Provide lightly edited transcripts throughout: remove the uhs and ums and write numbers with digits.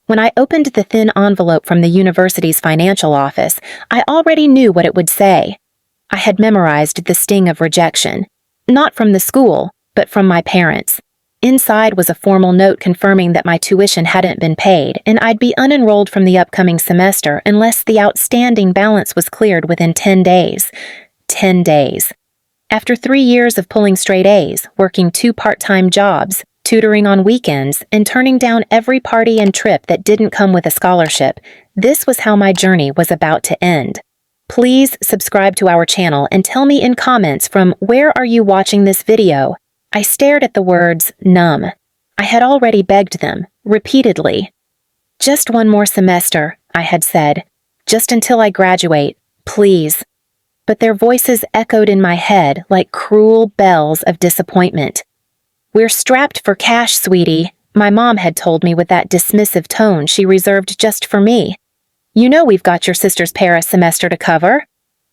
When I opened the thin envelope from the university's financial office, I already knew what it would say. I had memorized the sting of rejection, not from the school, but from my parents. Inside was a formal note confirming that my tuition hadn't been paid and I'd be unenrolled from the upcoming semester unless the outstanding balance was cleared within 10 days. 10 days. After 3 years of pulling straight A's, working 2 part-time jobs, tutoring on weekends, and turning down every party and trip that didn't come with a scholarship, this was how my journey was about to end. Please subscribe to our channel and tell me in comments from where are you watching this video. I stared at the words numb. I had already begged them, repeatedly. Just one more semester, I had said. Just until I graduate, please. But their voices echoed in my head like cruel bells of disappointment. We're strapped for cash, sweetie, my mom had told me with that dismissive tone she reserved just for me. You know we've got your sister's Paris semester to cover.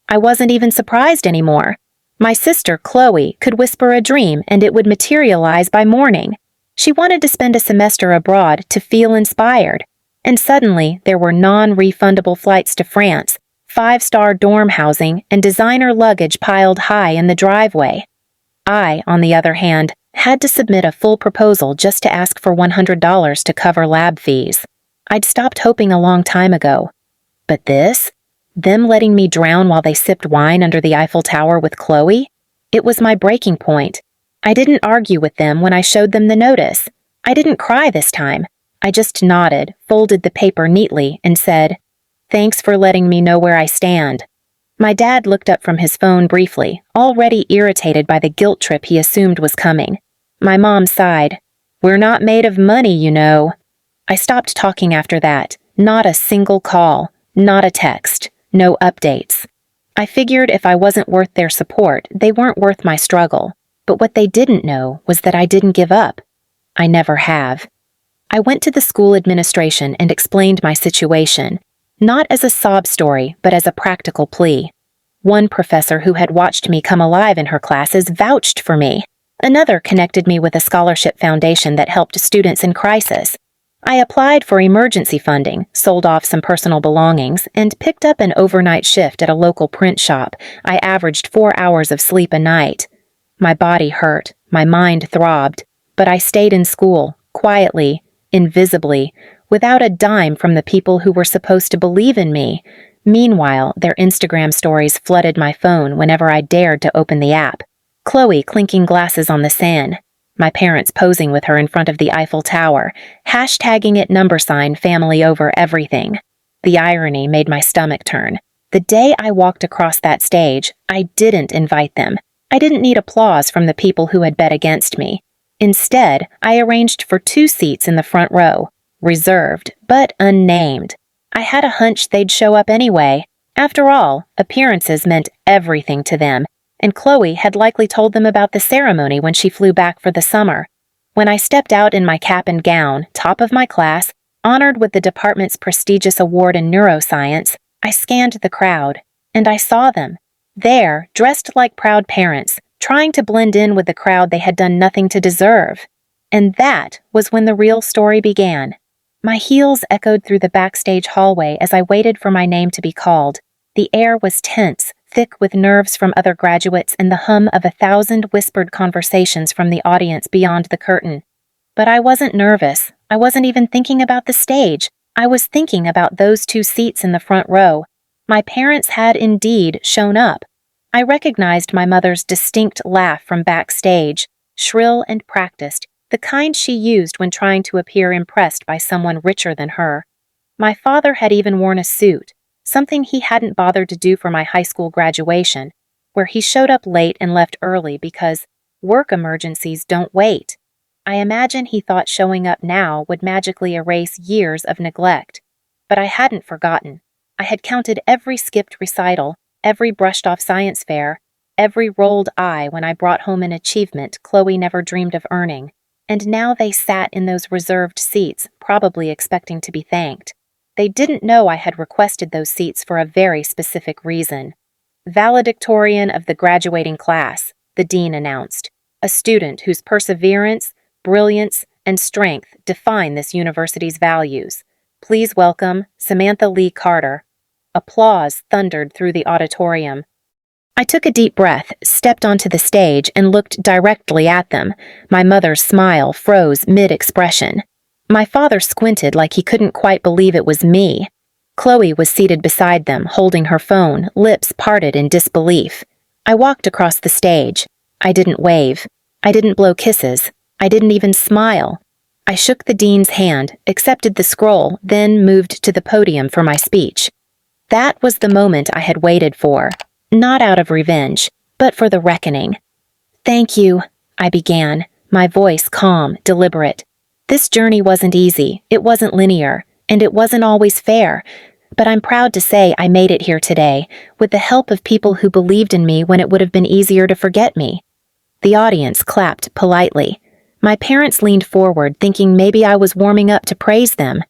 I wasn't even surprised anymore. My sister, Chloe, could whisper a dream and it would materialize by morning. She wanted to spend a semester abroad to feel inspired. And suddenly, there were non-refundable flights to France, 5-star dorm housing, and designer luggage piled high in the driveway. I, on the other hand, had to submit a full proposal just to ask for $100 to cover lab fees. I'd stopped hoping a long time ago. But this? Them letting me drown while they sipped wine under the Eiffel Tower with Chloe? It was my breaking point. I didn't argue with them when I showed them the notice. I didn't cry this time. I just nodded, folded the paper neatly, and said, "Thanks for letting me know where I stand." My dad looked up from his phone briefly, already irritated by the guilt trip he assumed was coming. My mom sighed. "We're not made of money, you know." I stopped talking after that. Not a single call, not a text. No updates. I figured if I wasn't worth their support, they weren't worth my struggle. But what they didn't know was that I didn't give up. I never have. I went to the school administration and explained my situation, not as a sob story, but as a practical plea. One professor who had watched me come alive in her classes vouched for me. Another connected me with a scholarship foundation that helped students in crisis. I applied for emergency funding, sold off some personal belongings, and picked up an overnight shift at a local print shop. I averaged 4 hours of sleep a night. My body hurt, my mind throbbed, but I stayed in school, quietly, invisibly, without a dime from the people who were supposed to believe in me. Meanwhile, their Instagram stories flooded my phone whenever I dared to open the app. Chloe clinking glasses on the Seine. My parents posing with her in front of the Eiffel Tower, hashtagging it #family over everything. The irony made my stomach turn. The day I walked across that stage, I didn't invite them. I didn't need applause from the people who had bet against me. Instead, I arranged for 2 seats in the front row, reserved, but unnamed. I had a hunch they'd show up anyway. After all, appearances meant everything to them. And Chloe had likely told them about the ceremony when she flew back for the summer. When I stepped out in my cap and gown, top of my class, honored with the department's prestigious award in neuroscience, I scanned the crowd, and I saw them. There, dressed like proud parents, trying to blend in with the crowd they had done nothing to deserve. And that was when the real story began. My heels echoed through the backstage hallway as I waited for my name to be called. The air was tense, thick with nerves from other graduates and the hum of 1,000 whispered conversations from the audience beyond the curtain. But I wasn't nervous. I wasn't even thinking about the stage. I was thinking about those 2 seats in the front row. My parents had indeed shown up. I recognized my mother's distinct laugh from backstage, shrill and practiced, the kind she used when trying to appear impressed by someone richer than her. My father had even worn a suit, something he hadn't bothered to do for my high school graduation, where he showed up late and left early because work emergencies don't wait. I imagine he thought showing up now would magically erase years of neglect. But I hadn't forgotten. I had counted every skipped recital, every brushed-off science fair, every rolled eye when I brought home an achievement Chloe never dreamed of earning, and now they sat in those reserved seats, probably expecting to be thanked. They didn't know I had requested those seats for a very specific reason. Valedictorian of the graduating class, the dean announced, a student whose perseverance, brilliance, and strength define this university's values. Please welcome Samantha Lee Carter." Applause thundered through the auditorium. I took a deep breath, stepped onto the stage, and looked directly at them. My mother's smile froze mid-expression. My father squinted like he couldn't quite believe it was me. Chloe was seated beside them, holding her phone, lips parted in disbelief. I walked across the stage. I didn't wave. I didn't blow kisses. I didn't even smile. I shook the dean's hand, accepted the scroll, then moved to the podium for my speech. That was the moment I had waited for, not out of revenge, but for the reckoning. "Thank you," I began, my voice calm, deliberate. This journey wasn't easy, it wasn't linear, and it wasn't always fair, but I'm proud to say I made it here today, with the help of people who believed in me when it would have been easier to forget me. The audience clapped politely. My parents leaned forward, thinking maybe I was warming up to praise them.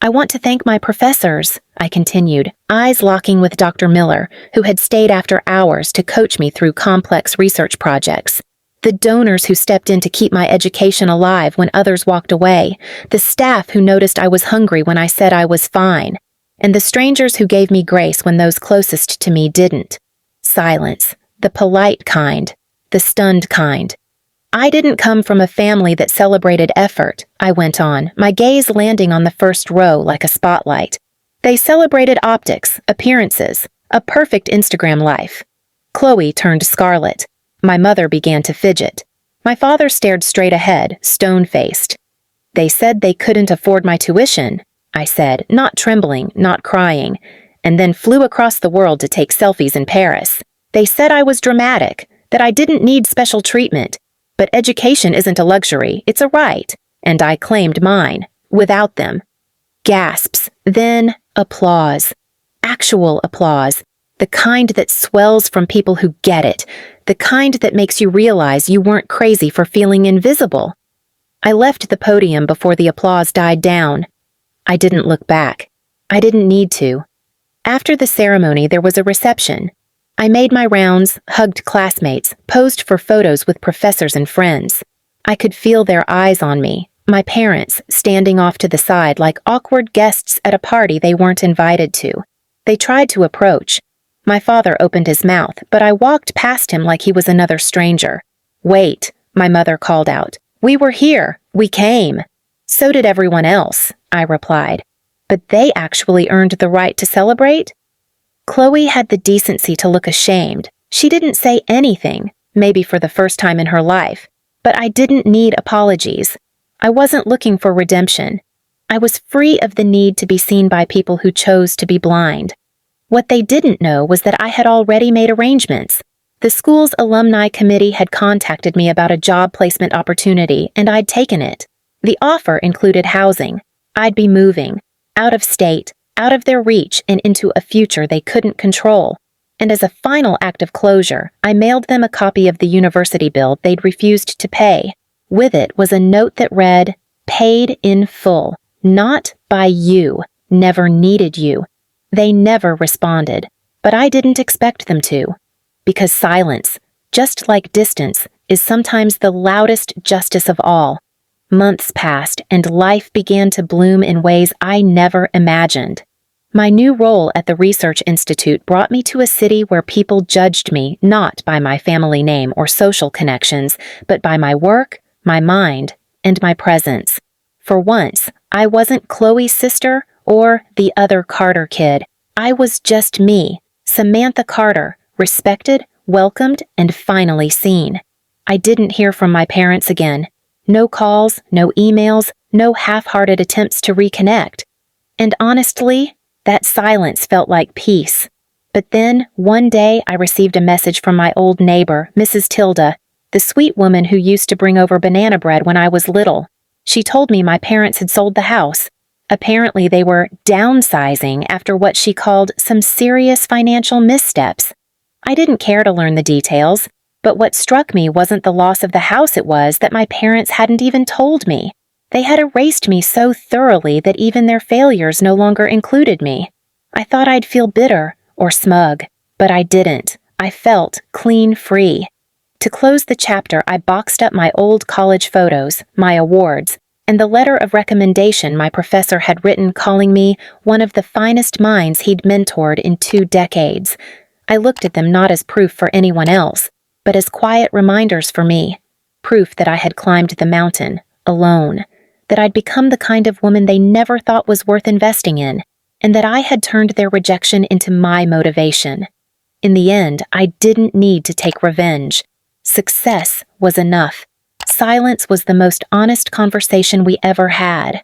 "I want to thank my professors," I continued, eyes locking with Dr. Miller, who had stayed after hours to coach me through complex research projects. The donors who stepped in to keep my education alive when others walked away, the staff who noticed I was hungry when I said I was fine, and the strangers who gave me grace when those closest to me didn't. Silence, the polite kind, the stunned kind. "I didn't come from a family that celebrated effort," I went on, my gaze landing on the first row like a spotlight. "They celebrated optics, appearances, a perfect Instagram life." Chloe turned scarlet. My mother began to fidget. My father stared straight ahead, stone-faced. "They said they couldn't afford my tuition," I said, not trembling, not crying, and then flew across the world to take selfies in Paris. "They said I was dramatic, that I didn't need special treatment. But education isn't a luxury, it's a right, and I claimed mine, without them." Gasps, then applause. Actual applause. The kind that swells from people who get it. The kind that makes you realize you weren't crazy for feeling invisible. I left the podium before the applause died down. I didn't look back. I didn't need to. After the ceremony, there was a reception. I made my rounds, hugged classmates, posed for photos with professors and friends. I could feel their eyes on me, my parents standing off to the side like awkward guests at a party they weren't invited to. They tried to approach. My father opened his mouth, but I walked past him like he was another stranger. "Wait," my mother called out. "We were here. We came." "So did everyone else," I replied. "But they actually earned the right to celebrate?" Chloe had the decency to look ashamed. She didn't say anything, maybe for the first time in her life, but I didn't need apologies. I wasn't looking for redemption. I was free of the need to be seen by people who chose to be blind. What they didn't know was that I had already made arrangements. The school's alumni committee had contacted me about a job placement opportunity, and I'd taken it. The offer included housing. I'd be moving, out of state, out of their reach, and into a future they couldn't control. And as a final act of closure, I mailed them a copy of the university bill they'd refused to pay. With it was a note that read, "Paid in full, not by you, never needed you." They never responded, but I didn't expect them to. Because silence, just like distance, is sometimes the loudest justice of all. Months passed, and life began to bloom in ways I never imagined. My new role at the Research Institute brought me to a city where people judged me not by my family name or social connections, but by my work, my mind, and my presence. For once, I wasn't Chloe's sister or the other Carter kid. I was just me, Samantha Carter, respected, welcomed, and finally seen. I didn't hear from my parents again. No calls, no emails, no half-hearted attempts to reconnect. And honestly, that silence felt like peace. But then, one day, I received a message from my old neighbor, Mrs. Tilda, the sweet woman who used to bring over banana bread when I was little. She told me my parents had sold the house. Apparently, they were downsizing after what she called some serious financial missteps. I didn't care to learn the details. But what struck me wasn't the loss of the house, it was that my parents hadn't even told me. They had erased me so thoroughly that even their failures no longer included me. I thought I'd feel bitter or smug, but I didn't. I felt clean free. To close the chapter, I boxed up my old college photos, my awards, and the letter of recommendation my professor had written calling me one of the finest minds he'd mentored in 2 decades. I looked at them not as proof for anyone else, but as quiet reminders for me. Proof that I had climbed the mountain, alone, that I'd become the kind of woman they never thought was worth investing in, and that I had turned their rejection into my motivation. In the end, I didn't need to take revenge. Success was enough. Silence was the most honest conversation we ever had.